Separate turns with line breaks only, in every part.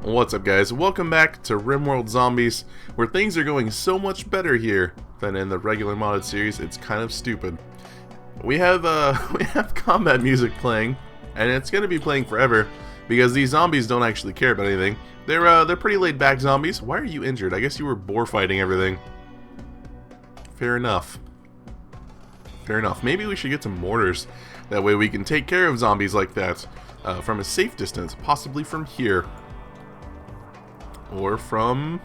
What's up, guys? Welcome back to RimWorld Zombies, where things are going so much better here than in the regular modded series. It's kind of stupid. We have we have combat music playing, and it's gonna be playing forever because these zombies don't actually care about anything. They're pretty laid back zombies. Why are you injured? I guess you were boar fighting everything. Fair enough. Fair enough. Maybe we should get some mortars. That way we can take care of zombies like that from a safe distance, possibly from here. Or from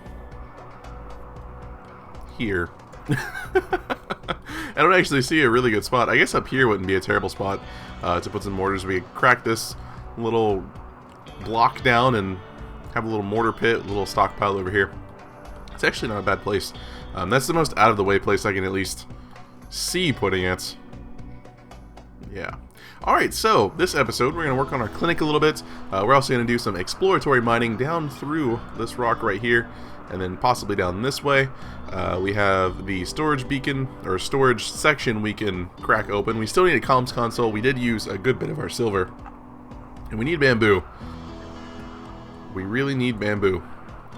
here. I don't actually see a really good spot. I guess up here wouldn't be a terrible spot to put some mortars. We could crack this little block down and have a little mortar pit, a little stockpile over here. It's actually not a bad place. That's the most out of the way place I can at least see putting it. Yeah. Alright, so this episode we're going to work on our clinic a little bit. We're also going to do some exploratory mining down through this rock right here, and then possibly down this way. We have the storage beacon, or storage section we can crack open. We still need a comms console. We did use a good bit of our silver. And we need bamboo. We really need bamboo.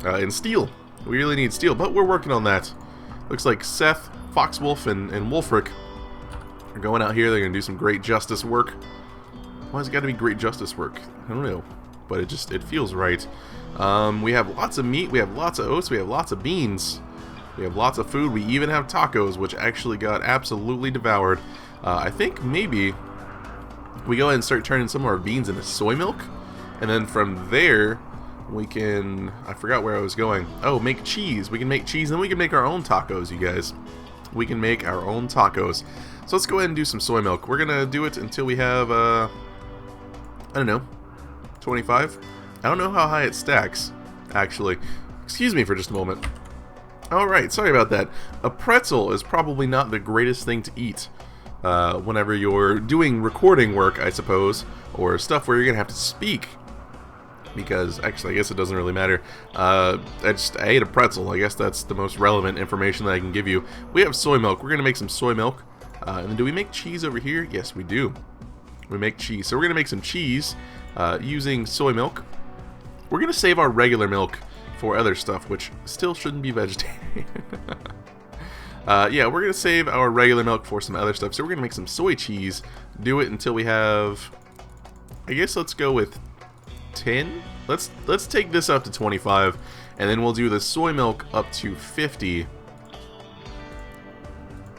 And steel. We really need steel, but we're working on that. Looks like Seth, Foxwolf, and Wolfric are going out here. They're going to do some great justice work. Why's it got to be great justice work? I don't know, but it feels right. We have lots of meat, we have lots of oats, we have lots of beans, we have lots of food, we even have tacos, which actually got absolutely devoured. I think maybe we go ahead and start turning some of our beans into soy milk, and then from there we can, I forgot where I was going. Oh, make cheese. We can make cheese, and then we can make our own tacos, you guys. We can make our own tacos. So let's go ahead and do some soy milk. We're gonna do it until we have, I don't know, 25? I don't know how high it stacks, actually. Excuse me for just a moment. Alright, sorry about that. A pretzel is probably not the greatest thing to eat whenever you're doing recording work, I suppose, or stuff where you're gonna have to speak. Because, actually, I guess it doesn't really matter. I ate a pretzel. I guess that's the most relevant information that I can give you. We have soy milk. We're going to make some soy milk. And then do we make cheese over here? Yes, we do. We make cheese. So we're going to make some cheese using soy milk. We're going to save our regular milk for other stuff, which still shouldn't be vegetarian. Yeah, we're going to save our regular milk for some other stuff. So we're going to make some soy cheese. Do it until we have... I guess let's go with 10? Let's take this up to 25, and then we'll do the soy milk up to 50.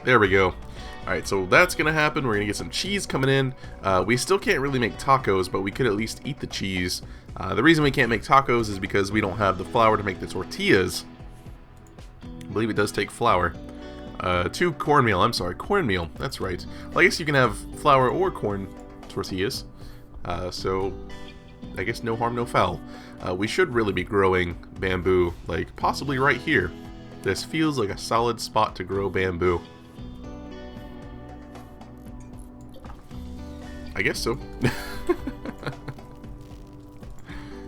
There we go. Alright, so that's gonna happen. We're gonna get some cheese coming in. We still can't really make tacos, but we could at least eat the cheese. The reason we can't make tacos is because we don't have the flour to make the tortillas. I believe it does take flour. Cornmeal, I'm sorry, cornmeal, that's right. Well, I guess you can have flour or corn tortillas. So I guess no harm, no foul. We should really be growing bamboo, like possibly right here. This feels like a solid spot to grow bamboo. I guess so.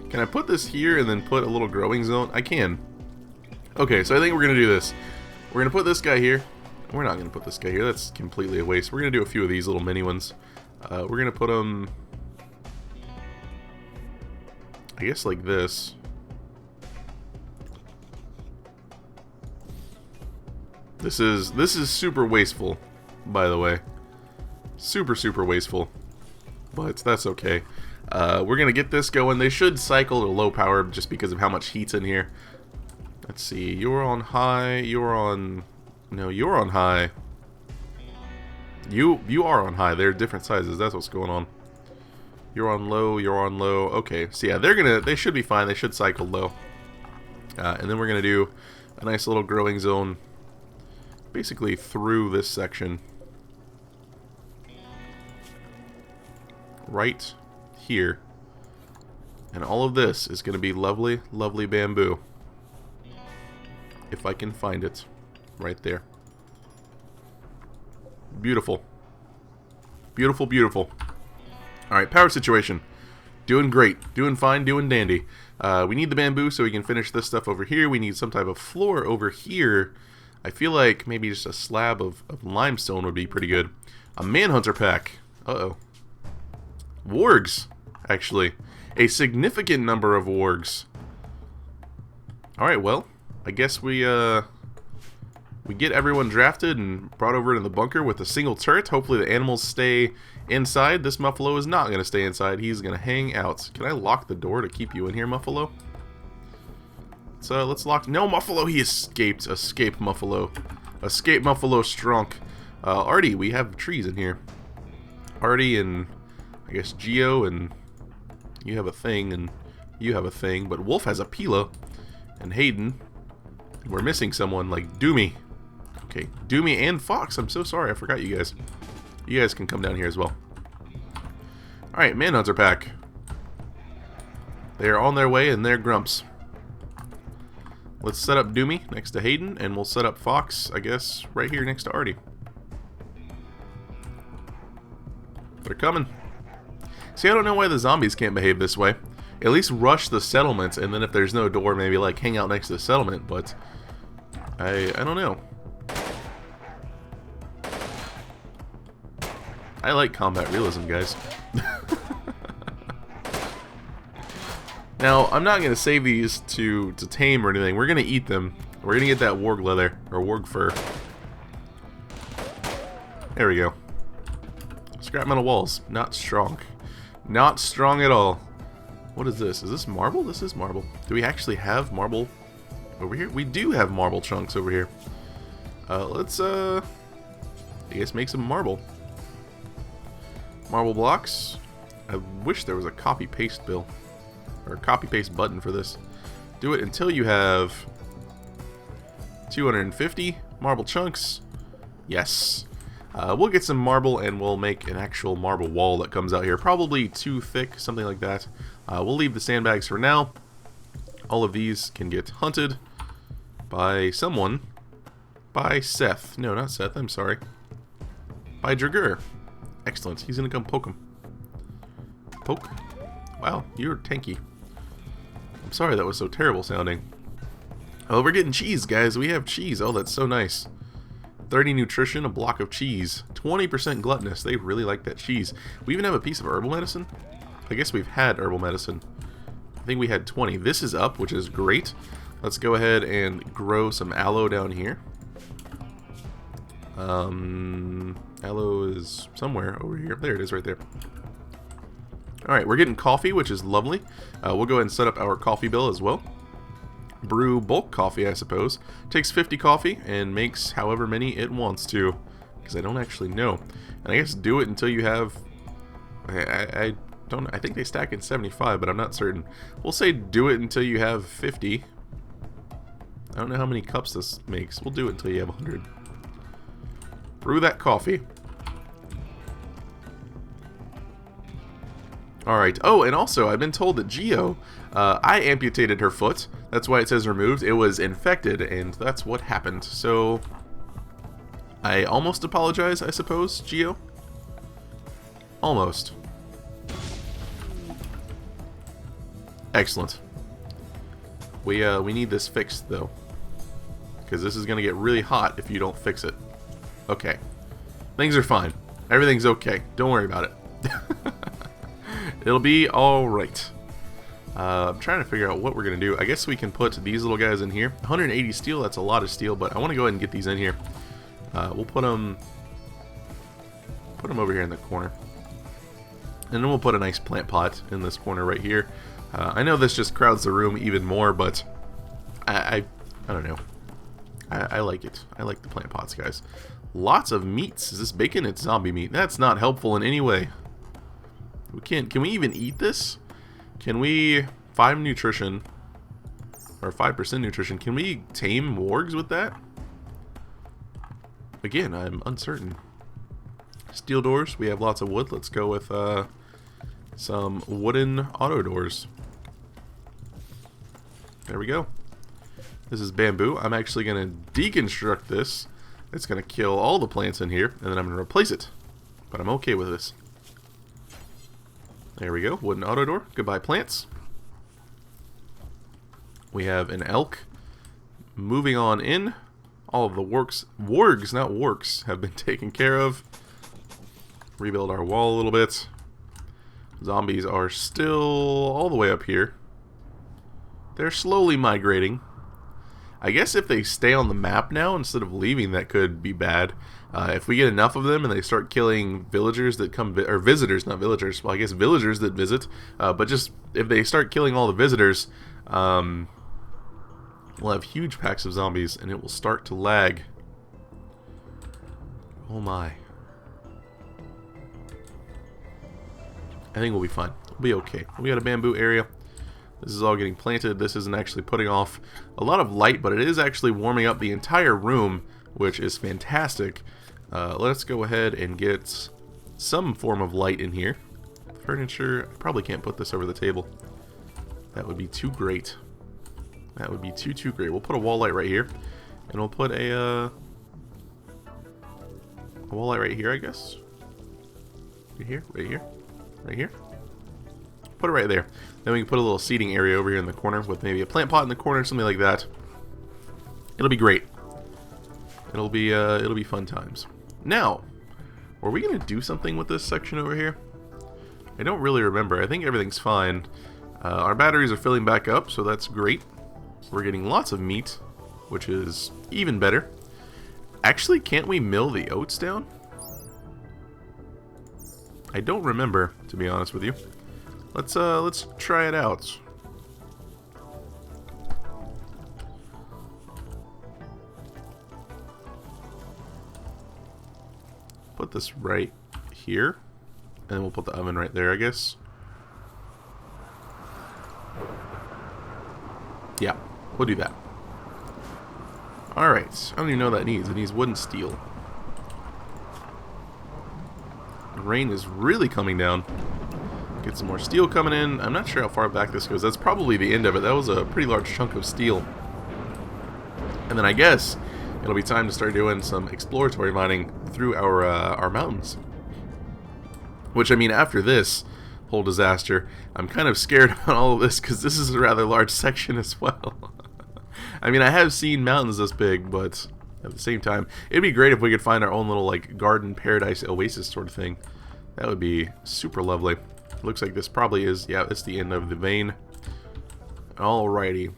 Can I put this here and then put a little growing zone? I can. Okay, so I think we're going to do this. We're going to put this guy here. We're not going to put this guy here. That's completely a waste. We're going to do a few of these little mini ones. We're going to put them... I guess like this. This is super wasteful, by the way. Super wasteful. But that's okay. We're gonna get this going. They should cycle to low power just because of how much heat's in here. Let's see. You're on high. You're on... No, you're on high. You are on high. They're different sizes. That's what's going on. You're on low, you're on low. Okay, so yeah, they should be fine. They should cycle low. And then we're gonna do a nice little growing zone basically through this section. Right here. And all of this is gonna be lovely, lovely bamboo. If I can find it. Right there. Beautiful. Beautiful, beautiful. Alright, power situation. Doing great. Doing fine, doing dandy. We need the bamboo so we can finish this stuff over here. We need some type of floor over here. I feel like maybe just a slab of limestone would be pretty good. A manhunter pack. Uh-oh. Wargs, actually. A significant number of wargs. Alright, well, I guess we get everyone drafted and brought over to the bunker with a single turret. Hopefully the animals stay inside. This Muffalo is not going to stay inside. He's going to hang out. Can I lock the door to keep you in here, Muffalo? So let's lock... No, Muffalo, he escaped. Escape, Muffalo. Escape, Muffalo, strong. Artie, we have trees in here. Artie and, I guess, Geo, and you have a thing, and you have a thing. But Wolf has a Pila, and Hayden. And we're missing someone like Doomy. Okay, Doomy and Fox. I'm so sorry. I forgot you guys. You guys can come down here as well. Alright, Manhunter pack. They are on their way and they're grumps. Let's set up Doomy next to Hayden, and we'll set up Fox, I guess, right here next to Artie. They're coming. See, I don't know why the zombies can't behave this way. At least rush the settlements, and then if there's no door, maybe like hang out next to the settlement, but I don't know. I like combat realism, guys. Now, I'm not going to save these to tame or anything. We're going to eat them. We're going to get that warg leather, or warg fur. There we go. Scrap metal walls. Not strong. Not strong at all. What is this? Is this marble? This is marble. Do we actually have marble over here? We do have marble chunks over here. Let's, I guess make some marble. Marble blocks. I wish there was a copy-paste bill. Or copy-paste button for this. Do it until you have 250 marble chunks. Yes. We'll get some marble and we'll make an actual marble wall that comes out here. Probably too thick, something like that. We'll leave the sandbags for now. All of these can get hunted by someone. By Seth. No, not Seth, I'm sorry. By Dragur. Excellent. He's going to come poke him. Poke? Wow, you're tanky. I'm sorry that was so terrible sounding. Oh, we're getting cheese, guys. We have cheese. Oh, that's so nice. 30 nutrition, a block of cheese. 20% gluttonous. They really like that cheese. We even have a piece of herbal medicine. I guess we've had herbal medicine. I think we had 20. This is up, which is great. Let's go ahead and grow some aloe down here. Aloe is somewhere over here. There it is right there. Alright, we're getting coffee, which is lovely. We'll go ahead and set up our coffee bill as well. Brew bulk coffee, I suppose. Takes 50 coffee and makes however many it wants to. Because I don't actually know. And I guess do it until you have... I think they stack in 75, but I'm not certain. We'll say do it until you have 50. I don't know how many cups this makes. We'll do it until you have 100. Brew that coffee. Alright, oh, and also, I've been told that Geo, I amputated her foot. That's why it says removed. It was infected, and that's what happened. So, I almost apologize, I suppose, Geo? Almost. Excellent. We need this fixed, though. Because this is going to get really hot if you don't fix it. Okay. Things are fine. Everything's okay. Don't worry about it. It'll be alright. I'm trying to figure out what we're going to do. I guess we can put these little guys in here. 180 steel, that's a lot of steel, but I want to go ahead and get these in here. We'll put them over here in the corner. And then we'll put a nice plant pot in this corner right here. I know this just crowds the room even more, but I don't know. I like it. I like the plant pots, guys. Lots of meats. Is this bacon? It's zombie meat. That's not helpful in any way. Can we even eat this? Can we 5 nutrition or 5% nutrition? Can we tame wargs with that? Again, I'm uncertain. Steel doors. We have lots of wood. Let's go with some wooden auto doors. There we go. This is bamboo. I'm actually going to deconstruct this. It's going to kill all the plants in here, and then I'm going to replace it. But I'm okay with this. There we go. Wooden auto door. Goodbye, plants. We have an elk. Moving on in. All of the wargs, not works, have been taken care of. Rebuild our wall a little bit. Zombies are still all the way up here. They're slowly migrating. I guess if they stay on the map now instead of leaving, that could be bad. If we get enough of them and they start killing villagers that come, or visitors, not villagers, well I guess villagers that visit, but just if they start killing all the visitors, we'll have huge packs of zombies and it will start to lag. Oh my. I think we'll be fine. We'll be okay. We got a bamboo area. This is all getting planted. This isn't actually putting off a lot of light, but it is actually warming up the entire room, which is fantastic. Let's go ahead and get some form of light in here. Furniture. I probably can't put this over the table. That would be too great. That would be too great. We'll put a wall light right here, and we'll put a wall light right here, I guess. Right here, right here, right here. Put it right there. Then we can put a little seating area over here in the corner with maybe a plant pot in the corner, something like that. It'll be great. It'll be fun times. Now, were we gonna do something with this section over here? I don't really remember. I think everything's fine. Our batteries are filling back up, so that's great. We're getting lots of meat, which is even better. Actually, can't we mill the oats down? I don't remember, to be honest with you. Let's try it out. Put this right here, and then we'll put the oven right there, I guess. Yeah, we'll do that. Alright, I don't even know what that needs. It needs wooden steel. The rain is really coming down. Get some more steel coming in. I'm not sure how far back this goes. That's probably the end of it. That was a pretty large chunk of steel. And then I guess it'll be time to start doing some exploratory mining through our mountains. Which, I mean, after this whole disaster, I'm kind of scared about all of this because this is a rather large section as well. I mean, I have seen mountains this big, but at the same time, it'd be great if we could find our own little, like, garden paradise oasis sort of thing. That would be super lovely. Looks like this probably is, yeah, it's the end of the vein. Alrighty.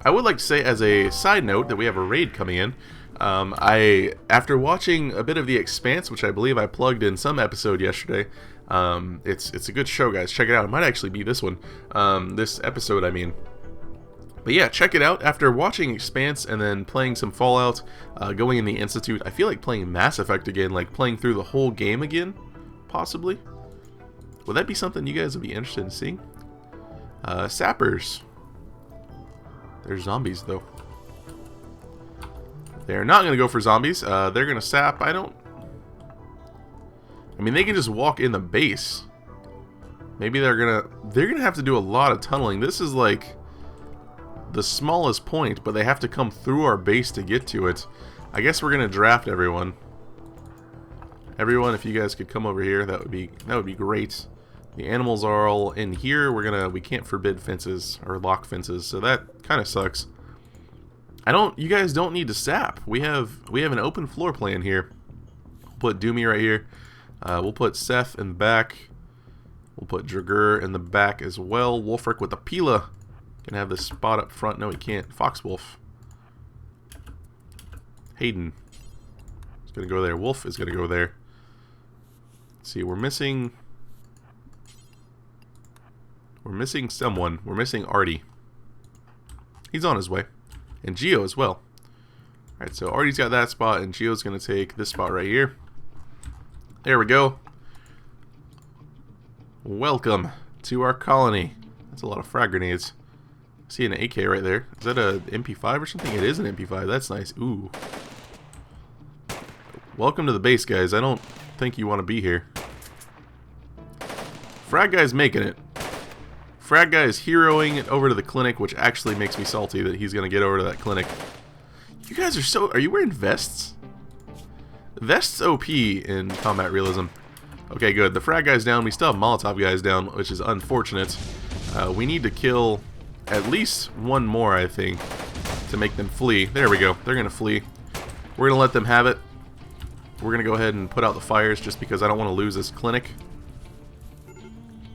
I would like to say as a side note that we have a raid coming in. After watching a bit of The Expanse, which I believe I plugged in some episode yesterday, it's a good show, guys. Check it out. It might actually be this one. This episode, I mean. But yeah, check it out. After watching Expanse and then playing some Fallout, going in the Institute, I feel like playing Mass Effect again, like playing through the whole game again, possibly. Would that be something you guys would be interested in seeing? Sappers. They're zombies, though. They're not going to go for zombies. They're going to sap. I mean, they can just walk in the base. Maybe they're gonna have to do a lot of tunneling. This is like the smallest point, but they have to come through our base to get to it. I guess we're gonna draft everyone. Everyone, if you guys could come over here, that would be great. The animals are all in here. We can't forbid fences or lock fences, so that kind of sucks. You guys don't need to sap. We have an open floor plan here. We'll put Doomy right here. We'll put Seth in the back. We'll put Dragur in the back as well. Wolfric with the Pila can have this spot up front. No, he can't. Foxwolf. Hayden is gonna go there. Wolf is gonna go there. Let's see, we're missing someone. We're missing Artie. He's on his way. And Geo as well. Alright, so Artie's got that spot, and Geo's going to take this spot right here. There we go. Welcome to our colony. That's a lot of frag grenades. I see an AK right there. Is that a MP5 or something? It is an MP5. That's nice. Ooh. Welcome to the base, guys. I don't think you want to be here. Frag guy's making it. Frag guy is heroing it over to the clinic, which actually makes me salty that he's going to get over to that clinic. You guys are so... Are you wearing vests? Vests OP in combat realism. Okay, good. The frag guy's down. We still have Molotov guys down, which is unfortunate. We need to kill at least one more, I think, to make them flee. There we go. They're going to flee. We're going to let them have it. We're going to go ahead and put out the fires just because I don't want to lose this clinic.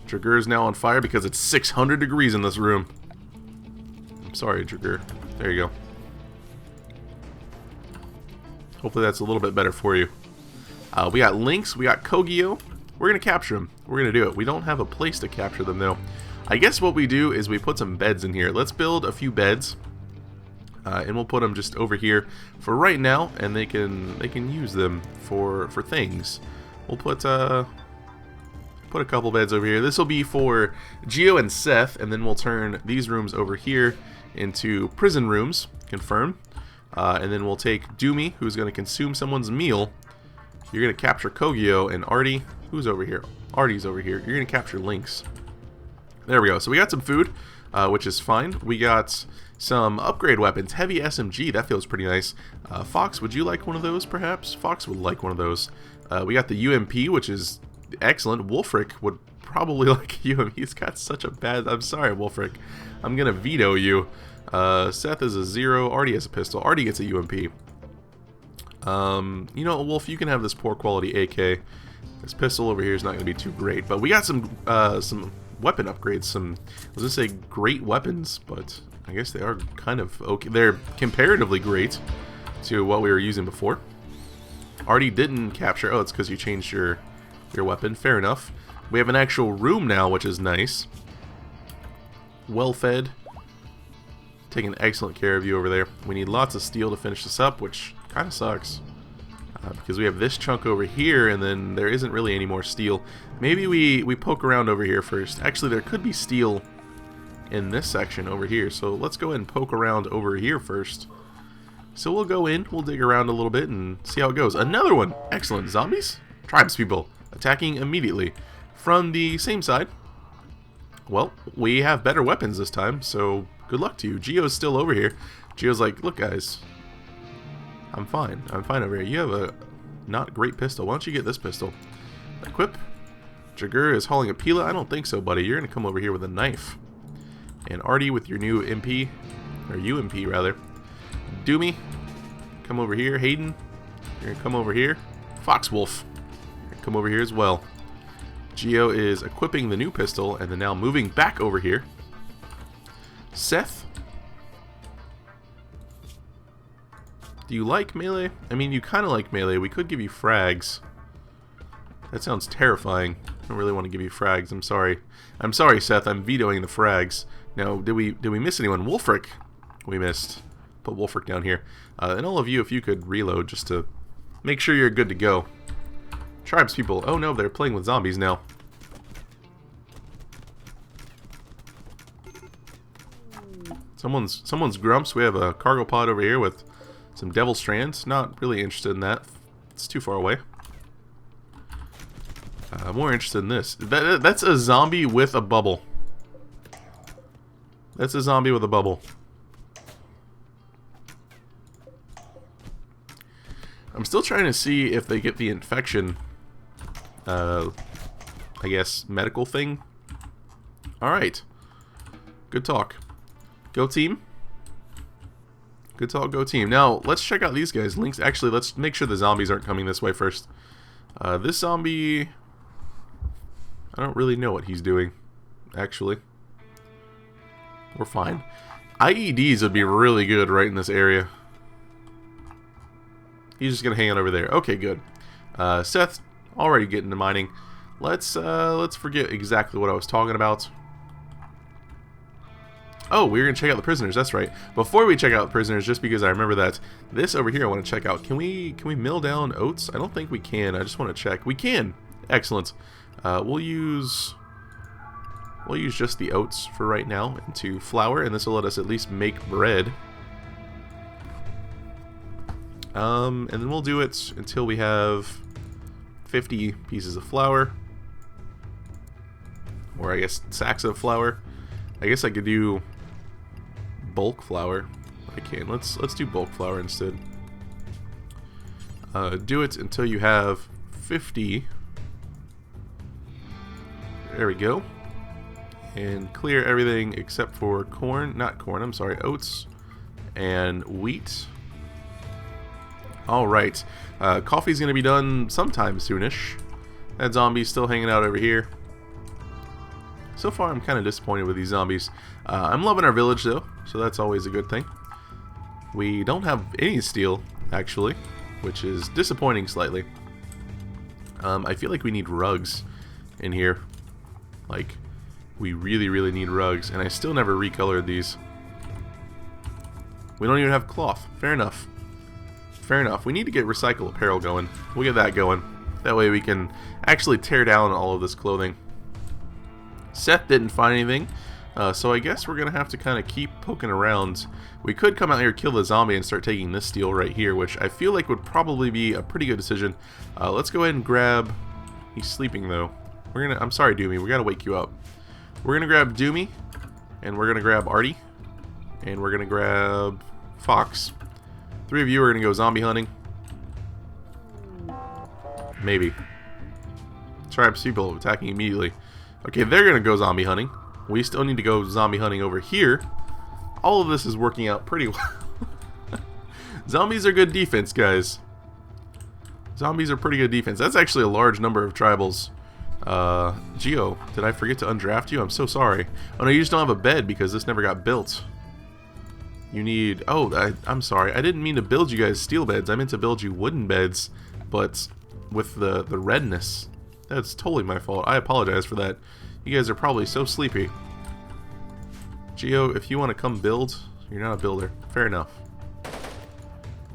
Dragur is now on fire because it's 600 degrees in this room. I'm sorry, Dragur. There you go. Hopefully that's a little bit better for you. We got Lynx, we got Kogyo. We're going to capture them. We're going to do it. We don't have a place to capture them, though. I guess what we do is we put some beds in here. Let's build a few beds. And we'll put them just over here for right now, and they can use them for things. We'll put a couple beds over here. This will be for Geo and Seth, and then we'll turn these rooms over here into prison rooms. Confirm. And then we'll take Doomy, who's going to consume someone's meal. You're going to capture Kogyo, and Artie, who's over here? Artie's over here. You're going to capture Lynx. There we go. So we got some food, which is fine. We got some upgrade weapons. Heavy SMG, that feels pretty nice. Fox, would you like one of those, perhaps? Fox would like one of those. We got the UMP, which is excellent. Wolfric would probably like UMP. He's got such a bad... I'm sorry, Wolfric. I'm going to veto you. Seth is a 0. Artie has a pistol. Artie gets a UMP. You know, Wolf, you can have this poor quality AK. This pistol over here is not going to be too great. But we got some weapon upgrades. I was going to say great weapons, but I guess they are kind of okay. They're comparatively great to what we were using before. Artie didn't capture... Oh, it's because you changed your weapon. Fair enough. We have an actual room now, which is nice. Well fed. Taking excellent care of you over there. We need lots of steel to finish this up, which kind of sucks. Because we have this chunk over here, and then there isn't really any more steel. Maybe we poke around over here first. Actually, there could be steel in this section over here, so let's go ahead and poke around over here first. So we'll go in, we'll dig around a little bit and see how it goes. Another one! Excellent. Zombies? Tribespeople. Attacking immediately. From the same side. Well, we have better weapons this time, so good luck to you. Geo's still over here. Geo's like, look guys, I'm fine. I'm fine over here. You have a not great pistol. Why don't you get this pistol? Equip. Jagger is hauling a Pila. I don't think so, buddy. You're going to come over here with a knife. And Artie with your new MP, or UMP rather. Doomy, come over here. Hayden, you're going to come over here. Foxwolf, you're going to come over here as well. Geo is equipping the new pistol and then now moving back over here. Seth, do you like melee? I mean, you kind of like melee. We could give you frags. That sounds terrifying. I don't really want to give you frags. I'm sorry. I'm sorry, Seth. I'm vetoing the frags. Now, did we miss anyone? Wolfric, we missed. Put Wolfric down here. And all of you, if you could reload just to make sure you're good to go. Tribespeople. Oh no, they're playing with zombies now. Someone's grumps. We have a cargo pod over here with some devil strands. Not really interested in that. It's too far away. More interested in this. That's a zombie with a bubble. That's a zombie with a bubble. I'm still trying to see if they get the infection, I guess, medical thing. Alright. Good talk. Go team. Good talk, go team. Now, let's check out these guys. Lynx, actually, let's make sure the zombies aren't coming this way first. This zombie... I don't really know what he's doing, actually. We're fine. IEDs would be really good right in this area. He's just gonna hang out over there. Okay, good. Seth, already getting to mining. Let's forget exactly what I was talking about. Oh, we're gonna check out the prisoners. That's right. Before we check out the prisoners, just because I remember that this over here I want to check out. Can we mill down oats? I don't think we can. I just want to check. We can. Excellent. We'll use just the oats for right now into flour, and this will let us at least make bread. And then we'll do it until we have 50 pieces of flour. Or I guess sacks of flour. I guess I could do bulk flour. I can. Let's do bulk flour instead. Do it until you have 50. There we go. And clear everything except for corn. Not corn, I'm sorry. Oats and wheat. Alright. Coffee's going to be done sometime soonish. That zombie's still hanging out over here. So far, I'm kind of disappointed with these zombies. I'm loving our village, though, so that's always a good thing. We don't have any steel, actually. which is disappointing slightly. I feel like we need rugs in here. Like, we really, really need rugs, and I still never recolored these. We don't even have cloth. Fair enough. Fair enough. We need to get recycle apparel going. We'll get that going. That way we can actually tear down all of this clothing. Seth didn't find anything, so I guess we're going to have to kind of keep poking around. We could come out here, kill the zombie, and start taking this steel right here, which I feel like would probably be a pretty good decision. Let's go ahead and grab... He's sleeping, though. I'm sorry, Doomy. We got to wake you up. We're going to grab Doomy, and we're going to grab Artie, and we're going to grab Fox. 3 of you are going to go zombie hunting. Maybe. Tribespeople attacking immediately. Okay, they're going to go zombie hunting. We still need to go zombie hunting over here. All of this is working out pretty well. Zombies are good defense, guys. Zombies are pretty good defense. That's actually a large number of tribals. Geo, did I forget to undraft you? I'm so sorry. Oh no, you just don't have a bed because this never got built. You need... Oh, I'm sorry. I didn't mean to build you guys steel beds. I meant to build you wooden beds. But with the redness... That's totally my fault. I apologize for that. You guys are probably so sleepy. Geo, if you want to come build, you're not a builder. Fair enough.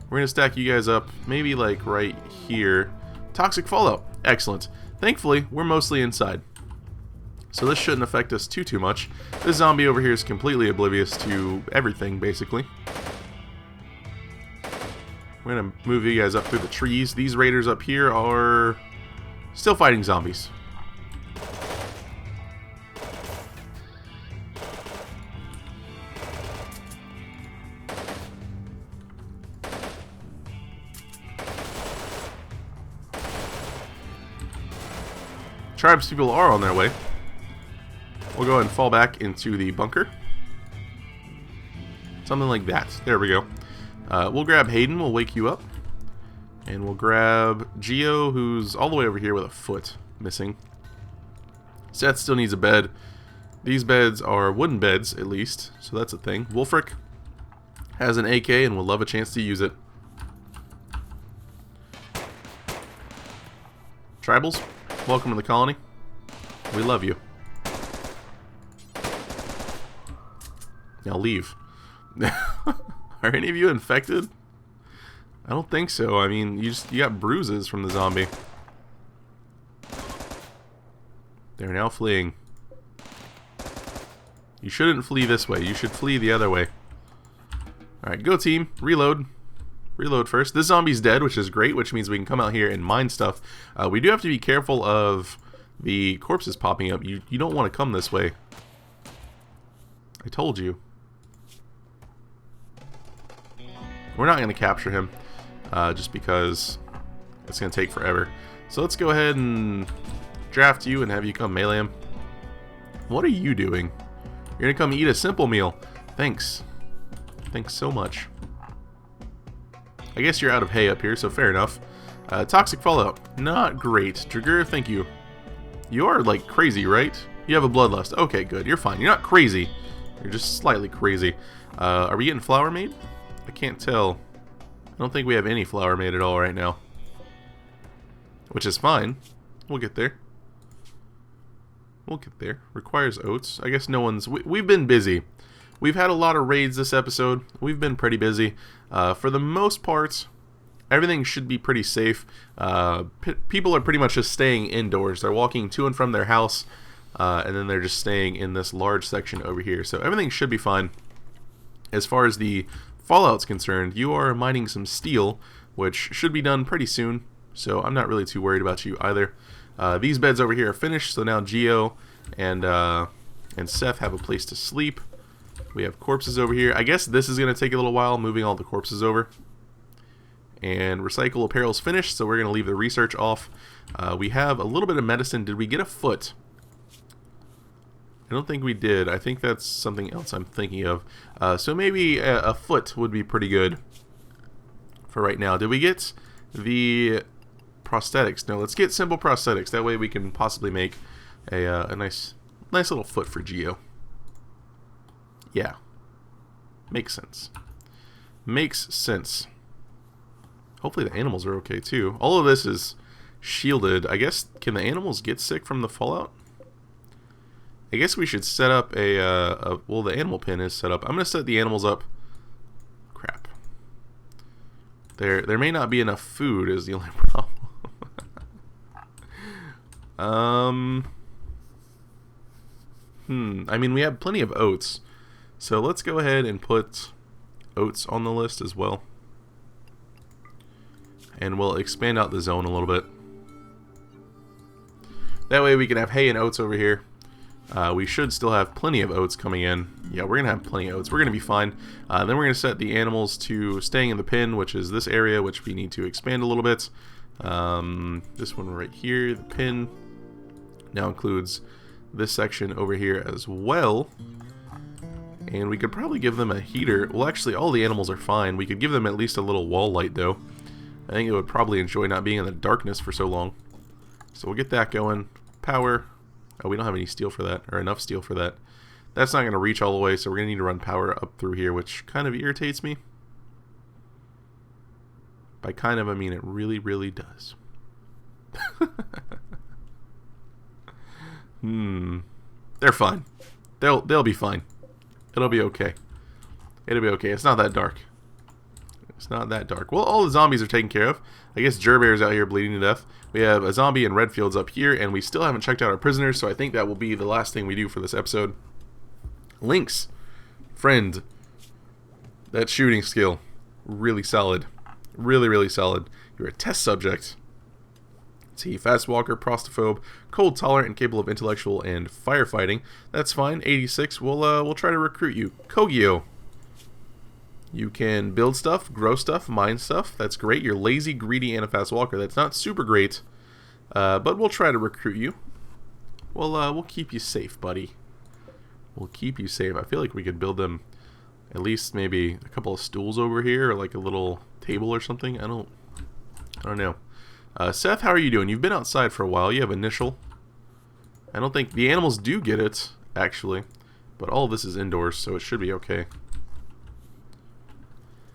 We're going to stack you guys up, maybe like right here. Toxic Fallout. Excellent. Thankfully, we're mostly inside. So this shouldn't affect us too much. This zombie over here is completely oblivious to everything, basically. We're going to move you guys up through the trees. These raiders up here are still fighting zombies. Tribespeople are on their way. We'll go ahead and fall back into the bunker. Something like that. There we go. We'll grab Hayden. We'll wake you up. And we'll grab Geo, who's all the way over here with a foot missing. Seth still needs a bed. These beds are wooden beds, at least. So that's a thing. Wolfric has an AK and will love a chance to use it. Tribals, welcome to the colony. We love you. Now leave. Are any of you infected? I don't think so. I mean, you got bruises from the zombie. They're now fleeing. You shouldn't flee this way. You should flee the other way. Alright, go team. Reload. Reload first. This zombie's dead, which is great, which means we can come out here and mine stuff. We do have to be careful of the corpses popping up. You don't want to come this way. I told you. We're not going to capture him, just because it's going to take forever. So let's go ahead and draft you and have you come melee him. What are you doing? You're going to come eat a simple meal. Thanks. Thanks so much. I guess you're out of hay up here, so fair enough. Toxic Fallout. Not great. Dragur, thank you. You are, like, crazy, right? You have a bloodlust. Okay, good. You're fine. You're not crazy. You're just slightly crazy. Are we getting flour made? I can't tell. I don't think we have any flour made at all right now. Which is fine. We'll get there. We'll get there. Requires oats. I guess no one's... We've been busy. We've had a lot of raids this episode. We've been pretty busy. For the most part, everything should be pretty safe. People are pretty much just staying indoors. They're walking to and from their house, and then they're just staying in this large section over here. So everything should be fine. As far as the Fallout's concerned, you are mining some steel, which should be done pretty soon. So I'm not really too worried about you either. These beds over here are finished, so now Geo and Seth have a place to sleep. We have corpses over here. I guess this is going to take a little while, moving all the corpses over. And recycle apparel's finished, so we're going to leave the research off. We have a little bit of medicine. Did we get a foot? I don't think we did. I think that's something else I'm thinking of. So maybe a foot would be pretty good for right now. Did we get the prosthetics? No, let's get simple prosthetics. That way we can possibly make a nice little foot for Geo. Yeah. Makes sense. Makes sense. Hopefully the animals are okay too. All of this is shielded. I guess, can the animals get sick from the fallout? I guess we should set up well, the animal pen is set up. I'm going to set the animals up. Crap. There may not be enough food is the only problem. I mean, we have plenty of oats. So let's go ahead and put oats on the list as well. And we'll expand out the zone a little bit. That way we can have hay and oats over here. We should still have plenty of oats coming in. Yeah, we're going to have plenty of oats. We're going to be fine. Then we're going to set the animals to staying in the pen, which is this area, which we need to expand a little bit. This one right here, the pen, now includes this section over here as well. And we could probably give them a heater. Well, actually, all the animals are fine. We could give them at least a little wall light, though. I think it would probably enjoy not being in the darkness for so long. So we'll get that going. Power. Oh, we don't have any steel for that, or enough steel for that. That's not going to reach all the way, so we're going to need to run power up through here, which kind of irritates me. By kind of, I mean it really, really does. They're fine. They'll be fine. It'll be okay. It'll be okay. It's not that dark. It's not that dark. Well, all the zombies are taken care of. I guess Gerbear's out here bleeding to death. We have a zombie in Redfields up here, and we still haven't checked out our prisoners, so I think that will be the last thing we do for this episode. Lynx, friend, that shooting skill, really solid. Really, really solid. You're a test subject. See, fast walker, prostophobe, cold tolerant, and capable of intellectual and firefighting. That's fine. 86. We'll try to recruit you. Kogyo. You can build stuff, grow stuff, mine stuff. That's great. You're lazy, greedy, and a fast walker. That's not super great, but we'll try to recruit you. We'll keep you safe, buddy. We'll keep you safe. I feel like we could build them at least maybe a couple of stools over here, or like a little table or something. I don't know. Seth, how are you doing? You've been outside for a while. You have initial. I don't think the animals do get it, actually, but all of this is indoors, so it should be okay.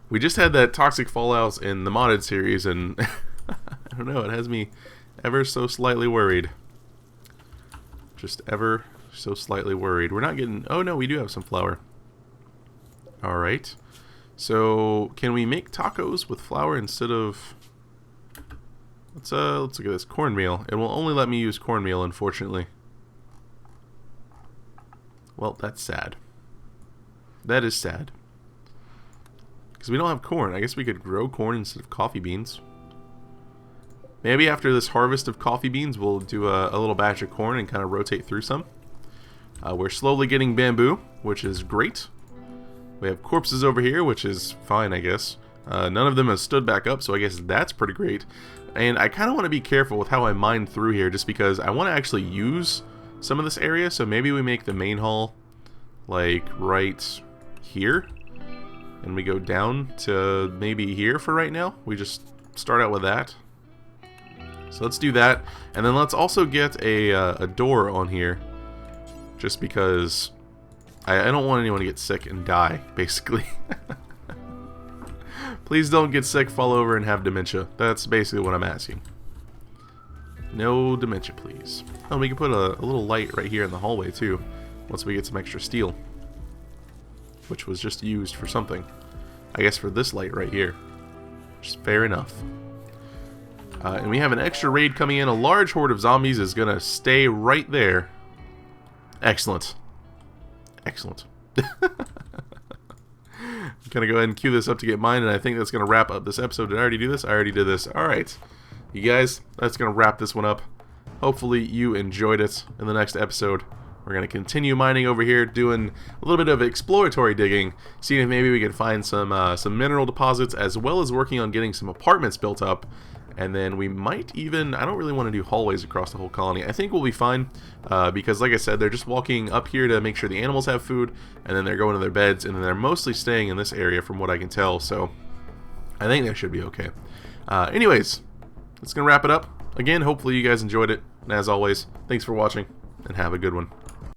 We just had that toxic fallouts in the modded series, and I don't know, it has me ever so slightly worried. Just ever so slightly worried. We're not getting... Oh no, we do have some flour. Alright. So, can we make tacos with flour instead of... Let's look at this. Cornmeal. It will only let me use cornmeal, unfortunately. Well, that's sad. That is sad. Because we don't have corn. I guess we could grow corn instead of coffee beans. Maybe after this harvest of coffee beans, we'll do a little batch of corn and kind of rotate through some. We're slowly getting bamboo, which is great. We have corpses over here, which is fine, I guess. None of them have stood back up, so I guess that's pretty great. And I kind of want to be careful with how I mine through here, just because I want to actually use some of this area. So maybe we make the main hall, like, right here. And we go down to maybe here for right now. We just start out with that. So let's do that. And then let's also get a door on here. Just because I don't want anyone to get sick and die, basically. Please don't get sick, fall over, and have dementia. That's basically what I'm asking. No dementia, please. Oh, we can put a little light right here in the hallway, too. Once we get some extra steel. Which was just used for something. I guess for this light right here. Which is fair enough. And we have an extra raid coming in. A large horde of zombies is going to stay right there. Excellent. Excellent. I'm going to go ahead and queue this up to get mine, and I think that's going to wrap up this episode. Did I already do this? I already did this. Alright. You guys, that's going to wrap this one up. Hopefully you enjoyed it. In the next episode, we're going to continue mining over here, doing a little bit of exploratory digging, seeing if maybe we can find some mineral deposits, as well as working on getting some apartments built up. And then we might even, I don't really want to do hallways across the whole colony. I think we'll be fine, because like I said, they're just walking up here to make sure the animals have food, and then they're going to their beds, and then they're mostly staying in this area from what I can tell, so I think that should be okay. Anyways, that's going to wrap it up. Again, hopefully you guys enjoyed it, and as always, thanks for watching, and have a good one.